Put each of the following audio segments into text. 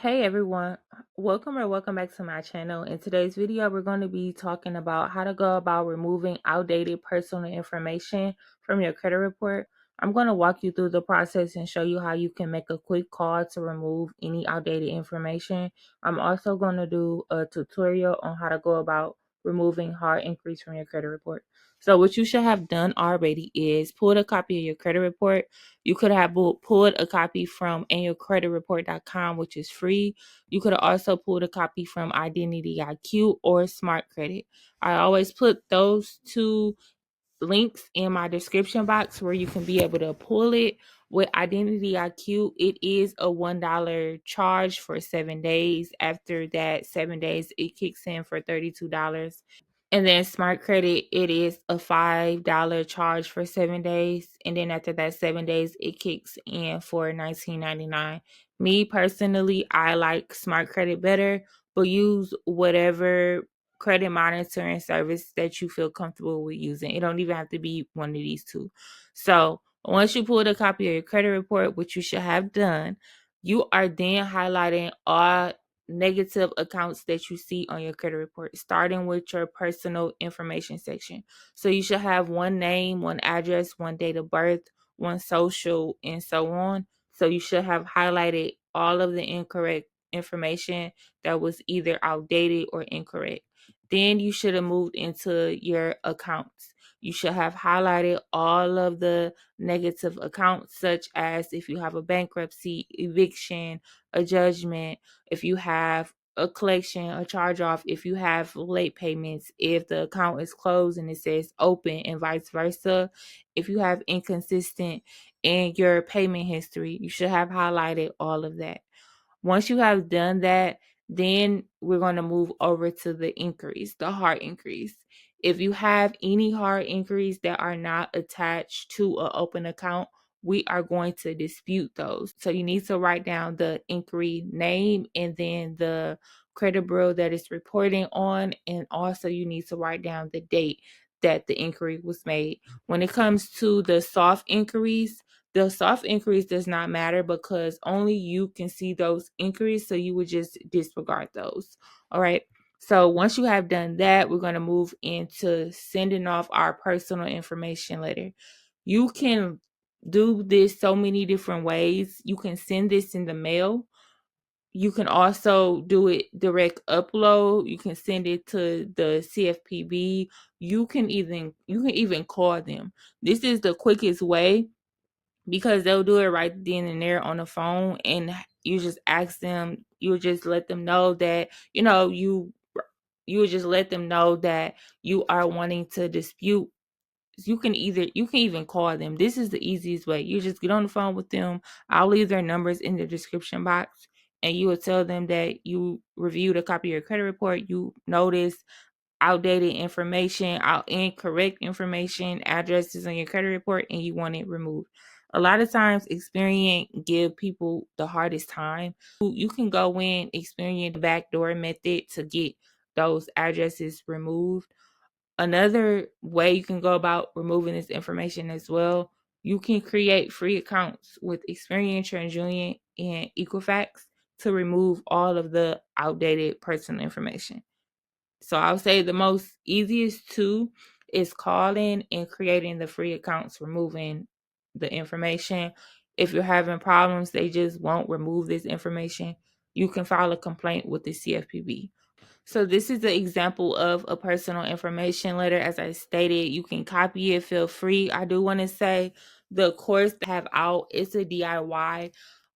Hey everyone, welcome back to my channel. In today's video, we're going to be talking about how to go about removing outdated personal information from your credit report. I'm going to walk you through the process and show you how you can make a quick call to remove any outdated information. I'm also going to do a tutorial on how to go about removing hard inquiries from your credit report. So what you should have done already is pull a copy of your credit report. You could have pulled a copy from annualcreditreport.com, which is free. You could have also pulled a copy from Identity IQ or Smart Credit. I always put those two links in my description box where you can be able to pull it. With Identity IQ, it is a $1 charge for 7 days. After that 7 days, it kicks in for $32. And then Smart Credit, it is a $5 charge for 7 days. And then after that 7 days, it kicks in for $19.99. Me personally, I like Smart Credit better, but use whatever credit monitoring service that you feel comfortable with using. It don't even have to be one of these two. So once you pull a copy of your credit report, which you should have done, you are then highlighting all negative accounts that you see on your credit report, starting with your personal information section. So you should have one name, one address, one date of birth, one social, and so on. So you should have highlighted all of the incorrect information that was either outdated or incorrect. Then you should have moved into your accounts. You should have highlighted all of the negative accounts, such as if you have a bankruptcy, eviction, a judgment, if you have a collection, a charge off, if you have late payments, if the account is closed and it says open, and vice versa. If you have inconsistent in your payment history, you should have highlighted all of that. Once you have done that, then we're going to move over to the inquiries, the hard inquiries. If you have any hard inquiries that are not attached to an open account, we are going to dispute those. So you need to write down the inquiry name and then the credit bureau that it's reporting on. And also you need to write down the date that the inquiry was made. When it comes to the soft inquiries does not matter because only you can see those inquiries. So you would just disregard those. All right. So once you have done that, we're going to move into sending off our personal information letter. You can do this so many different ways. You can send this in the mail. You can also do it direct upload. You can send it to the CFPB. You can even call them. This is the quickest way because they'll do it right then and there on the phone, and you just ask them, you just let them know that you would just let them know that you are wanting to dispute. You can even call them. This is the easiest way. You just get on the phone with them. I'll leave their numbers in the description box, and you will tell them that you reviewed a copy of your credit report. You noticed outdated information, incorrect information, addresses on your credit report, and you want it removed. A lot of times Experian give people the hardest time. You can go in Experian the backdoor method to get those addresses removed. Another way you can go about removing this information as well, you can create free accounts with Experian, TransUnion, and Equifax to remove all of the outdated personal information. So I would say the most easiest two is calling and creating the free accounts, removing the information. If you're having problems, they just won't remove this information, you can file a complaint with the CFPB. So this is the example of a personal information letter. As I stated, you can copy it, feel free. I do want to say the course that I have out, it's a DIY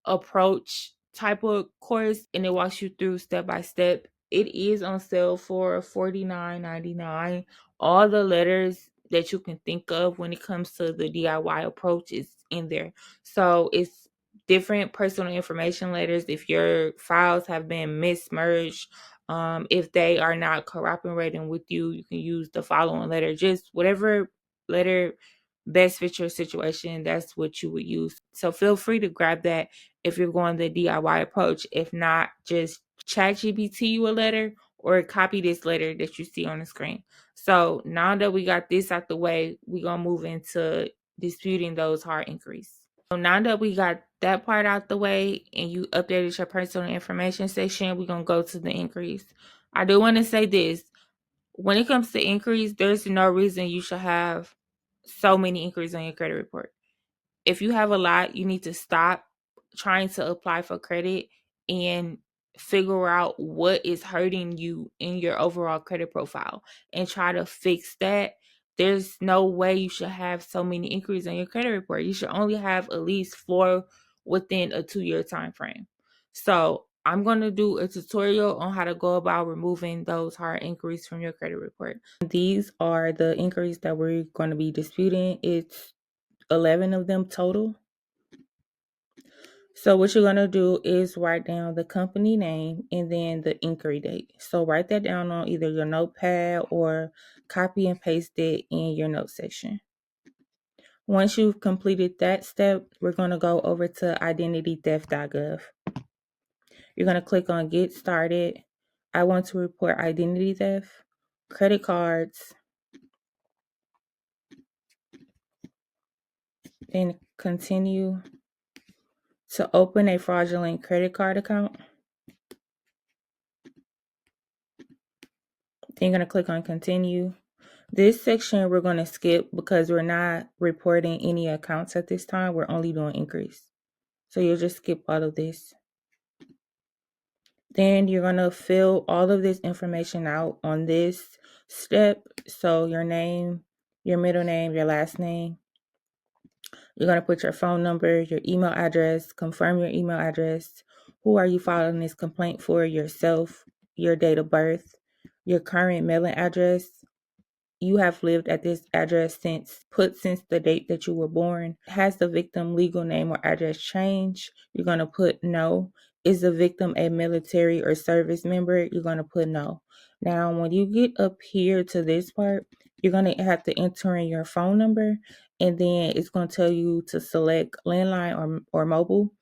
approach type of course, and it walks you through step by step. It is on sale for $49.99. All the letters that you can think of when it comes to the DIY approach is in there. So it's different personal information letters. If your files have been mismerged, if they are not cooperating with you, you can use the following letter. Just whatever letter best fit your situation, that's what you would use. So feel free to grab that if you're going the DIY approach. If not, just ChatGPT you a letter or copy this letter that you see on the screen. So now that we got this out the way, we're going to move into disputing those hard inquiries. So now that we got that part out the way and you updated your personal information section, we're going to go to the inquiries. I do want to say this. When it comes to inquiries, there's no reason you should have so many inquiries on your credit report. If you have a lot, you need to stop trying to apply for credit and figure out what is hurting you in your overall credit profile and try to fix that. There's no way you should have so many inquiries on your credit report. You should only have at least 4 within a 2-year time frame. So I'm going to do a tutorial on how to go about removing those hard inquiries from your credit report. These are the inquiries that we're going to be disputing. It's 11 of them total. So what you're going to do is write down the company name and then the inquiry date. So write that down on either your notepad or copy and paste it in your note section. Once you've completed that step, we're going to go over to identitytheft.gov. You're going to click on Get Started. I want to report identity theft, credit cards, then continue to open a fraudulent credit card account. Then you're going to click on Continue. This section we're going to skip because we're not reporting any accounts at this time. We're only doing inquiries. So you'll just skip all of this. Then you're going to fill all of this information out on this step. So your name, your middle name, your last name. You're going to put your phone number, your email address, confirm your email address. Who are you filing this complaint for? Yourself, your date of birth, your current mailing address. You have lived at this address since the date that you were born. Has the victim legal name or address changed? You're going to put no. Is the victim a military or service member? You're going to put no. Now, when you get up here to this part, you're going to have to enter in your phone number, and then it's going to tell you to select landline or mobile.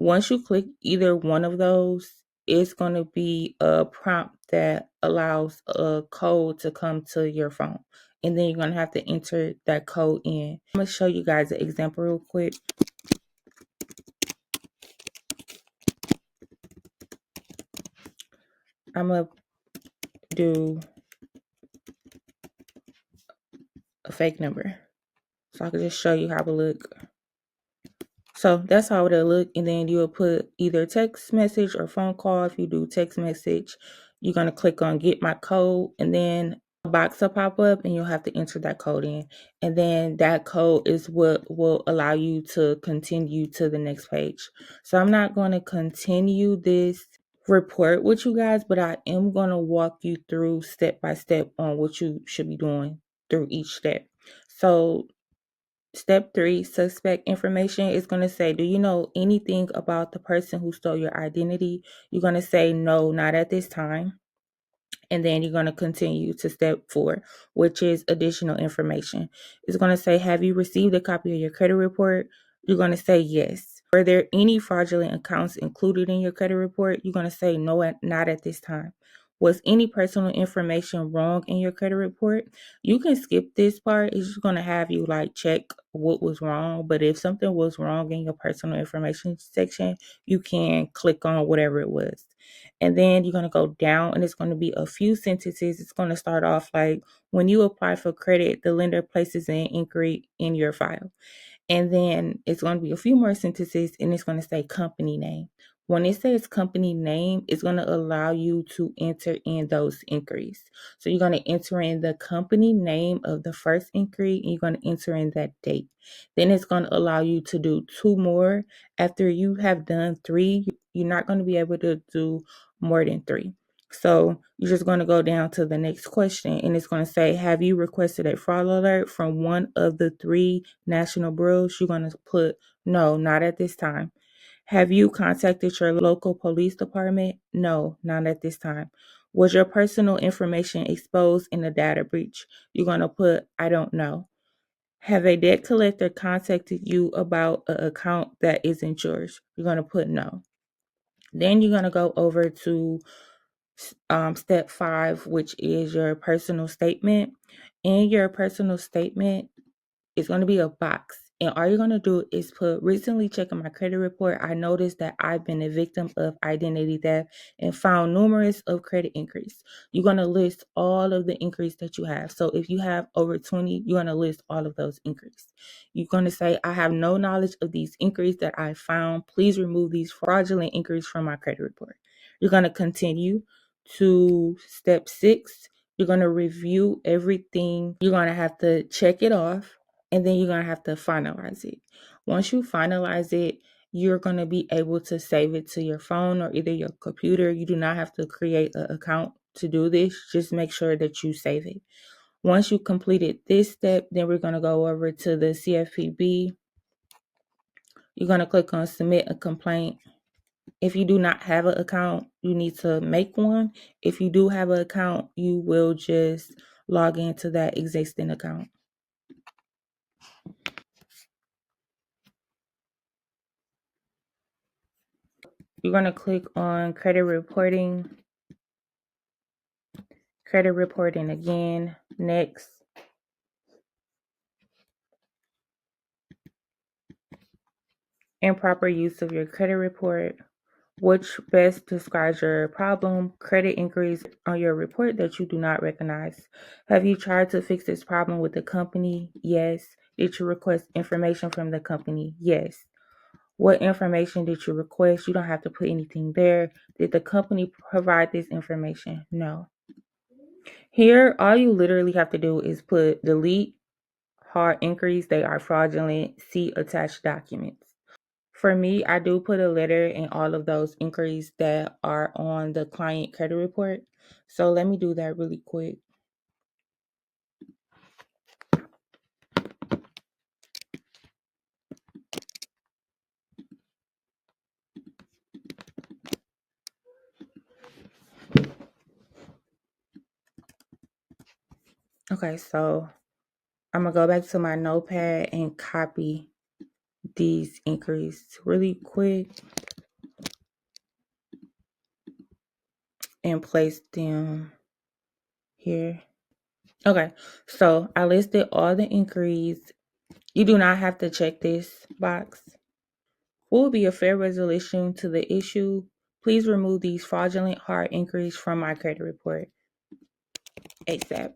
Once you click either one of those, it's going to be a prompt that allows a code to come to your phone. And then you're going to have to enter that code in. I'm going to show you guys an example real quick. I'm going to do a fake number. So I can just show you how it look. So that's how it'll look. And then you'll put either text message or phone call. If you do text message, you're going to click on Get My Code, and then a box will pop up and you'll have to enter that code in. And then that code is what will allow you to continue to the next page. So I'm not going to continue this report with you guys, but I am going to walk you through step by step on what you should be doing through each step. So Step 3, suspect information, is going to say, do you know anything about the person who stole your identity? You're going to say, no, not at this time. And then you're going to continue to step 4, which is additional information. It's going to say, have you received a copy of your credit report? You're going to say yes. Are there any fraudulent accounts included in your credit report? You're going to say no, not at this time. Was any personal information wrong in your credit report? You can skip this part. It's just going to have you check what was wrong. But if something was wrong in your personal information section, you can click on whatever it was. And then you're going to go down and it's going to be a few sentences. It's going to start off like, when you apply for credit, the lender places an inquiry in your file. And then it's going to be a few more sentences and it's going to say company name. When it says company name, it's going to allow you to enter in those inquiries. So you're going to enter in the company name of the first inquiry and you're going to enter in that date. Then it's going to allow you to do 2 more. After you have done 3, you're not going to be able to do more than 3. So you're just going to go down to the next question and it's going to say, have you requested a fraud alert from one of the 3 national bureaus? You're going to put no, not at this time. Have you contacted your local police department? No, not at this time. Was your personal information exposed in a data breach? You're going to put I don't know. Have a debt collector contacted you about an account that isn't yours? You're going to put no. Then you're going to go over to step 5, which is your personal statement. In your personal statement, it's going to be a box. And all you're going to do is put recently checking my credit report. I noticed that I've been a victim of identity theft and found numerous of credit increase. You're going to list all of the increase that you have. So if you have over 20, you're going to list all of those increase. You're going to say, I have no knowledge of these increase that I found. Please remove these fraudulent increase from my credit report. You're going to continue to step 6. You're going to review everything. You're going to have to check it off, and then you're going to have to finalize it. Once you finalize it, you're going to be able to save it to your phone or either your computer. You do not have to create an account to do this. Just make sure that you save it. Once you completed this step, then we're going to go over to the CFPB. You're going to click on submit a complaint. If you do not have an account, you need to make one. If you do have an account, you will just log into that existing account. You're going to click on credit reporting again, next. Improper use of your credit report, which best describes your problem, credit inquiries on your report that you do not recognize. Have you tried to fix this problem with the company? Yes. Did you request information from the company? Yes. What information did you request? You don't have to put anything there. Did the company provide this information? No. Here, all you literally have to do is put delete hard inquiries. They are fraudulent. See attached documents. For me, I do put a letter in all of those inquiries that are on the client credit report. So let me do that really quick. Okay, so I'm going to go back to my notepad and copy these inquiries really quick and place them here. Okay, so I listed all the inquiries. You do not have to check this box. What will be a fair resolution to the issue? Please remove these fraudulent hard inquiries from my credit report ASAP.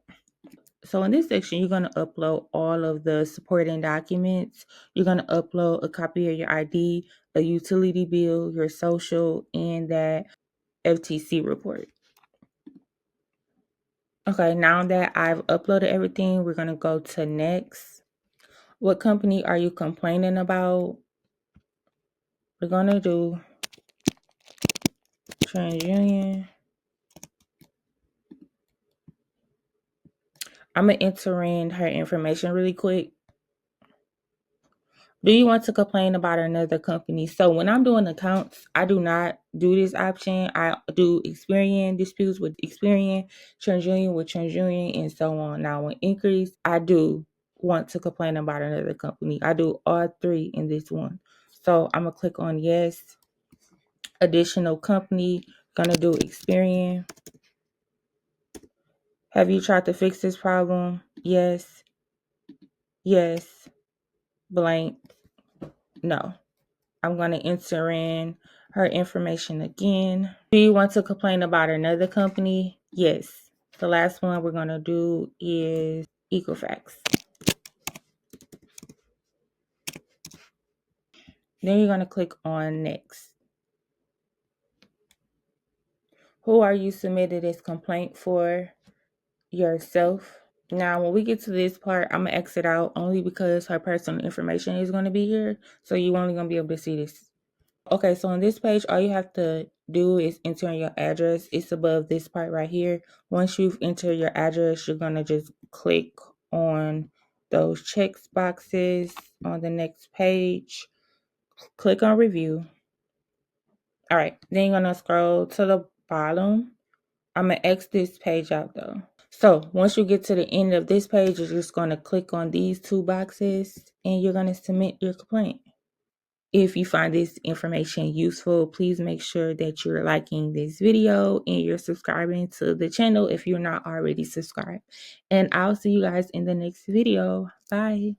So in this section, you're going to upload all of the supporting documents. You're going to upload a copy of your ID, a utility bill, your social, and that FTC report. Okay, now that I've uploaded everything, we're going to go to next. What company are you complaining about? We're going to do TransUnion. I'm going to enter in her information really quick. Do you want to complain about another company? So when I'm doing accounts, I do not do this option. I do Experian, disputes with Experian, TransUnion with TransUnion, and so on. Now when inquiries, I do want to complain about another company. I do all 3 in this one. So I'm going to click on yes. Additional company, going to do Experian. Have you tried to fix this problem? Yes. Yes. Blank. No. I'm going to enter in her information again. Do you want to complain about another company? Yes. The last one we're going to do is Equifax. Then you're going to click on next. Who are you submitted this complaint for? Yourself. Now, when we get to this part, I'm going to exit out only because her personal information is going to be here. So you're only going to be able to see this. Okay, so on this page, all you have to do is enter in your address. It's above this part right here. Once you've entered your address, you're going to just click on those check boxes on the next page. Click on review. All right, then you're going to scroll to the bottom. I'm going to X this page out though. So once you get to the end of this page, you're just going to click on these 2 boxes and you're going to submit your complaint. If you find this information useful, please make sure that you're liking this video and you're subscribing to the channel if you're not already subscribed. And I'll see you guys in the next video. Bye.